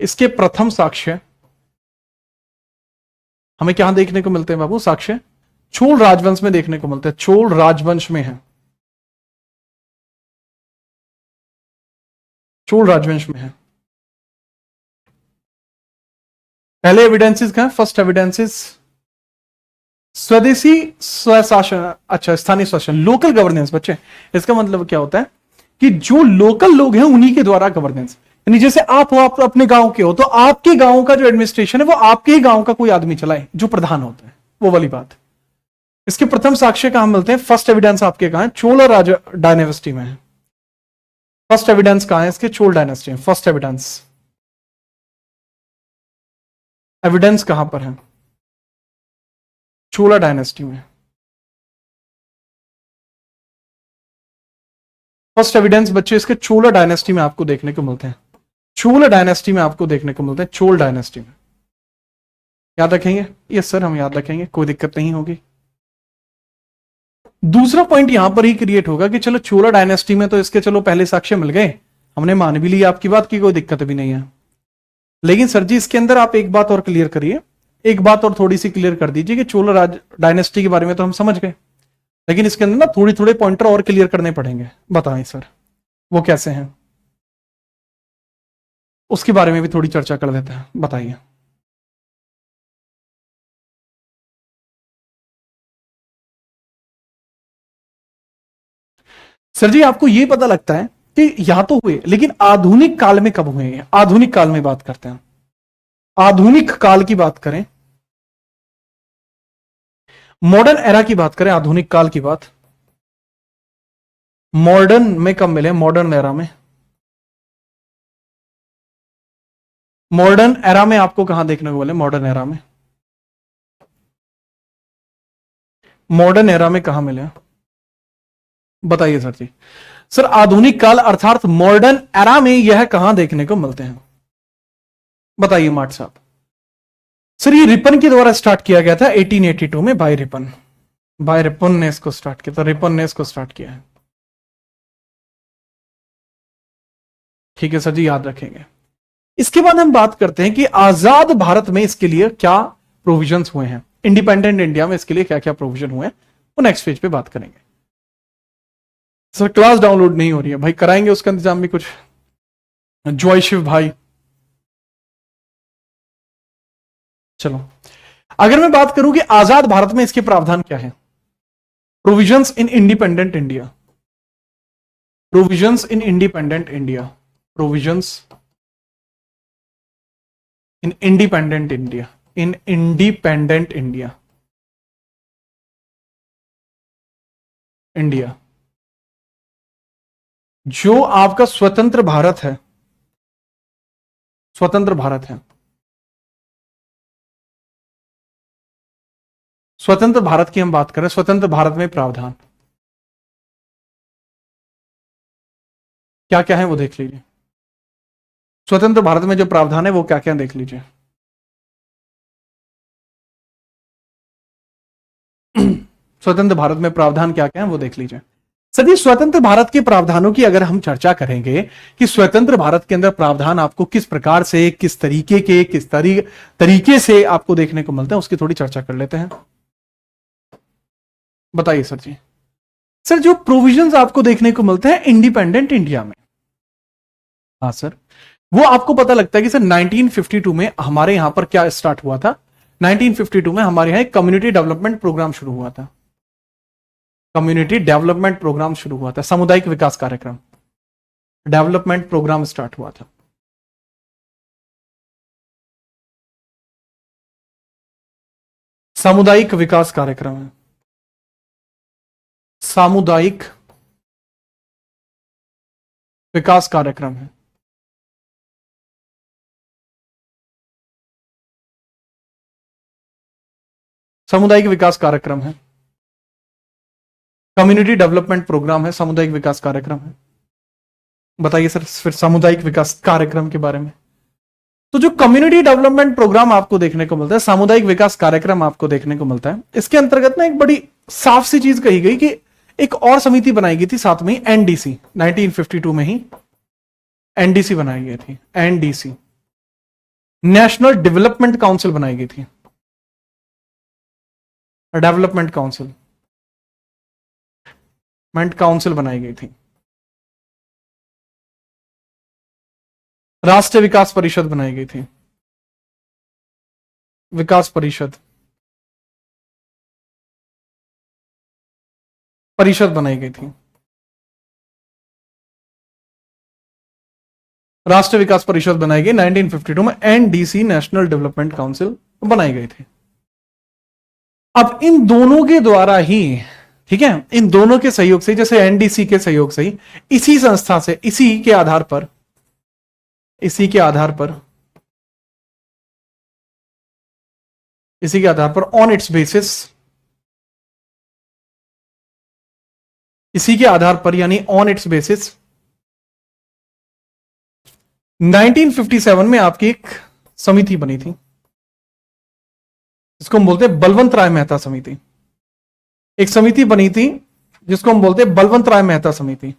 [SPEAKER 1] इसके प्रथम साक्ष्य हमें क्या देखने को मिलते हैं बाबू? साक्ष्य चोल राजवंश में देखने को मिलते हैं। चोल राजवंश में है, चोल राजवंश में है। पहले एविडेंसेस कहां? फर्स्ट एविडेंसेस स्वदेशी स्वशासन, अच्छा स्थानीय शासन, लोकल गवर्नेंस। बच्चे इसका मतलब क्या होता है कि जो लोकल लोग हैं उन्हीं के द्वारा गवर्नेंस, यानी जैसे आप हो, आप अपने गांव के हो, तो आपके गांव का जो एडमिनिस्ट्रेशन है वो आपके ही गांव का कोई आदमी चलाए, जो प्रधान होता है, वो वाली बात। इसके प्रथम साक्ष्य कहां मिलते हैं? फर्स्ट एविडेंस आपके कहां है? चोल राज डायनेस्टी में है। फर्स्ट एविडेंस कहां है इसके? चोल डायनेस्टी में। फर्स्ट एविडेंस, एविडेंस कहां पर है? चोला डायनेस्टी में। फर्स्ट एविडेंस बच्चे इसके चोला डायनेस्टी में आपको देखने को मिलते हैं। चोल डायनेस्टी में आपको देखने को मिलते हैं, चोल डायनेस्टी में। याद रखेंगे? यस सर, हम याद रखेंगे, कोई दिक्कत नहीं होगी। दूसरा पॉइंट यहां पर ही क्रिएट होगा कि चलो चोला डायनेस्टी में तो इसके चलो पहले साक्ष्य मिल गए, हमने मान भी लिया आपकी बात की, कोई दिक्कत भी नहीं है। लेकिन सर जी इसके अंदर आप एक बात और क्लियर करिए, एक बात और थोड़ी सी क्लियर कर दीजिए कि चोला राज डायनेस्टी के बारे में तो हम समझ गए, लेकिन इसके अंदर ना थोड़ी थोड़े पॉइंटर और क्लियर करने पड़ेंगे। बताएं सर वो कैसे हैं, उसके बारे में भी थोड़ी चर्चा कर देते हैं, बताइए। सर जी आपको यह पता लगता है कि यहां तो हुए, लेकिन आधुनिक काल में कब हुए हैं? आधुनिक काल में बात करते हैं, आधुनिक काल की बात करें, मॉडर्न एरा की बात करें, आधुनिक काल की बात मॉडर्न में कब मिले? मॉडर्न एरा में, मॉडर्न एरा में आपको कहां देखने को मिले? मॉडर्न एरा में, मॉडर्न एरा में कहां मिले? बताइए सर जी। सर आधुनिक काल अर्थात मॉडर्न एरा में यह कहां देखने को मिलते हैं? बताइए मार्ट साहब। सर ये रिपन के द्वारा स्टार्ट किया गया था 1882 में, बाय रिपन, बाय रिपन ने इसको स्टार्ट किया था, रिपन ने इसको स्टार्ट किया है। ठीक है सर जी, याद रखेंगे। इसके बाद हम बात करते हैं कि आजाद भारत में इसके लिए क्या प्रोविजंस हुए हैं, इंडिपेंडेंट इंडिया में इसके लिए क्या क्या प्रोविजन हुए हैं, वो नेक्स्ट पेज पे बात करेंगे। सर क्लास डाउनलोड नहीं हो रही है भाई, कराएंगे उसका इंतजाम भी कुछ। जॉय शिव भाई, चलो अगर मैं बात करूं कि आजाद भारत में इसके प्रावधान क्या है, provisions in independent India, provisions in independent India, provisions in independent India, in independent India, India जो आपका स्वतंत्र भारत है, स्वतंत्र भारत है, स्वतंत्र भारत की हम बात करें, स्वतंत्र भारत में प्रावधान क्या क्या है वो देख लीजिए। स्वतंत्र भारत में जो प्रावधान है वो क्या क्या देख लीजिए। स्वतंत्र भारत में प्रावधान क्या क्या है वो देख लीजिए। सभी स्वतंत्र भारत के प्रावधानों की अगर हम चर्चा करेंगे कि स्वतंत्र भारत के अंदर प्रावधान आपको किस प्रकार से, किस तरीके के, किस तरीके से आपको देखने को मिलते हैं, उसकी थोड़ी चर्चा कर लेते हैं। बताइए सर जी। सर जो प्रोविजंस आपको देखने को मिलते हैं इंडिपेंडेंट इंडिया में, हाँ सर, वो आपको पता लगता है कि सर 1952 में हमारे यहां पर क्या स्टार्ट हुआ था। 1952 में हमारे यहां एक कम्युनिटी डेवलपमेंट प्रोग्राम शुरू हुआ था, कम्युनिटी डेवलपमेंट प्रोग्राम शुरू हुआ था, सामुदायिक विकास कार्यक्रम, डेवलपमेंट प्रोग्राम स्टार्ट हुआ था। सामुदायिक विकास कार्यक्रम है, सामुदायिक विकास कार्यक्रम है। सामुदायिक विकास कार्यक्रम है, कम्युनिटी डेवलपमेंट प्रोग्राम है, सामुदायिक विकास कार्यक्रम है। बताइए सर फिर सामुदायिक विकास कार्यक्रम के बारे में। तो जो कम्युनिटी डेवलपमेंट प्रोग्राम आपको देखने को मिलता है, सामुदायिक विकास कार्यक्रम आपको देखने को मिलता है, इसके अंतर्गत ना एक बड़ी साफ सी चीज कही गई कि एक और समिति बनाई गई थी साथ में, एनडीसी, 1952 में ही एनडीसी बनाई गई थी, एनडीसी, नेशनल डेवलपमेंट काउंसिल बनाई गई थी, डेवलपमेंट काउंसिल, काउंसिल बनाई गई थी। राष्ट्रीय विकास परिषद बनाई गई थी, विकास परिषद, परिषद बनाई गई थी, राष्ट्रीय विकास परिषद बनाई गई 1952 में, एनडीसी, नेशनल डेवलपमेंट काउंसिल बनाई गई थी। अब इन दोनों के द्वारा ही, ठीक है, इन दोनों के सहयोग से, जैसे एनडीसी के सहयोग से ही, इसी संस्था से, इसी के आधार पर, इसी के आधार पर, इसी के आधार पर, ऑन इट्स बेसिस, इसी के आधार पर यानी ऑन इट्स बेसिस 1957 में आपकी एक समिति बनी थी, जिसको हम बोलते हैं बलवंत राय मेहता समिति। एक समिति बनी थी जिसको हम बोलते हैं बलवंत राय मेहता समिति,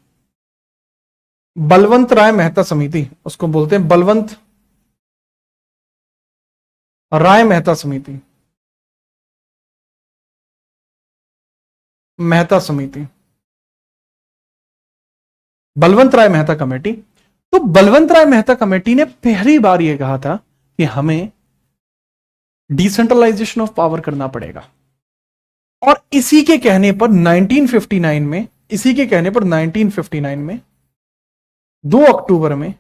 [SPEAKER 1] बलवंत राय मेहता समिति, उसको बोलते हैं बलवंत राय मेहता समिति, मेहता समिति, बलवंत राय मेहता कमेटी। तो बलवंत राय मेहता कमेटी ने पहली बार यह कहा था कि हमें डिसेंट्रलाइजेशन ऑफ पावर करना पड़ेगा, और इसी के कहने पर 1959 में, इसी के कहने पर 1959 में 2 अक्टूबर में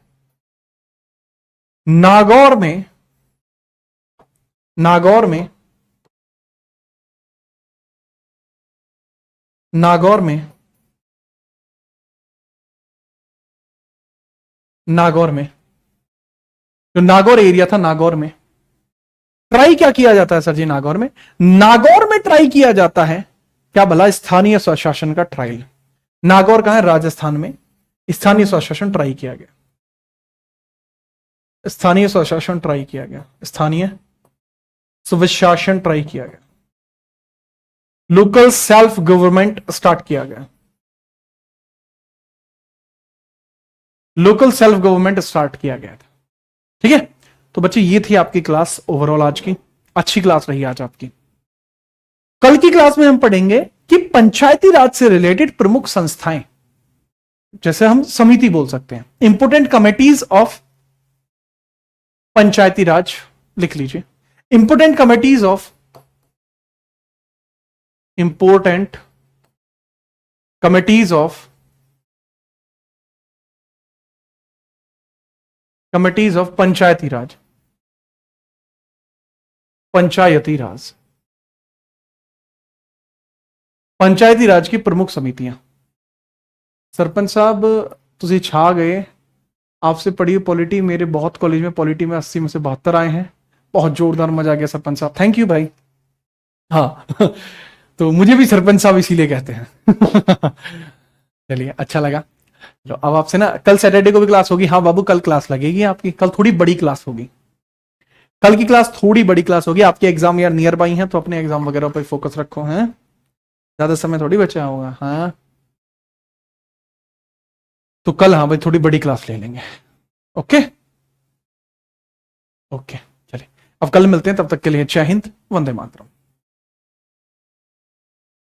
[SPEAKER 1] नागौर में, नागौर में, नागौर में, नागौर में, जो नागौर एरिया था, नागौर में ट्राई क्या किया जाता है सर जी? नागौर में, नागौर में ट्राई किया जाता है क्या भला? स्थानीय स्वशासन का ट्रायल। नागौर कहां है? राजस्थान में। स्थानीय स्वशासन ट्राई किया गया, स्थानीय स्वशासन ट्राई किया गया, स्थानीय स्वशासन ट्राई किया गया, लोकल सेल्फ गवर्नमेंट स्टार्ट किया गया, लोकल सेल्फ गवर्नमेंट स्टार्ट किया गया था। ठीक है, तो बच्चे ये थी आपकी क्लास ओवरऑल आज की। अच्छी क्लास रही आज आपकी। कल की क्लास में हम पढ़ेंगे कि पंचायती राज से रिलेटेड प्रमुख संस्थाएं, जैसे हम समिति बोल सकते हैं, important committees of Panchayati Raj, लिख लीजिए, important committees of, important committees of Panchayati Raj, Panchayati Raj, Panchayati Raj की प्रमुख समितियां। सरपंच साहब तुसी छा गए, आपसे पढ़ी पॉलिटी, मेरे बहुत कॉलेज में पॉलिटी में 80 में से 72 आए हैं। बहुत जोरदार मजा आ गया सरपंच साहब, थैंक यू भाई। हाँ तो मुझे भी सरपंच साहब इसीलिए कहते हैं। चलिए अच्छा लगा। तो अब आपसे ना कल सैटरडे को भी क्लास होगी। हाँ बाबू कल क्लास लगेगी आपकी, कल थोड़ी बड़ी क्लास होगी, कल की क्लास थोड़ी बड़ी क्लास होगी। आपके एग्जाम यार नियर बाई हैं, तो अपने एग्जाम वगैरह पर फोकस रखो, हैं ज्यादा समय थोड़ी बचा होगा। हाँ तो कल हाँ भाई थोड़ी बड़ी क्लास ले लेंगे। ओके ओके चलिए, अब कल मिलते हैं, तब तक के लिए जय हिंद, वंदे मातरम।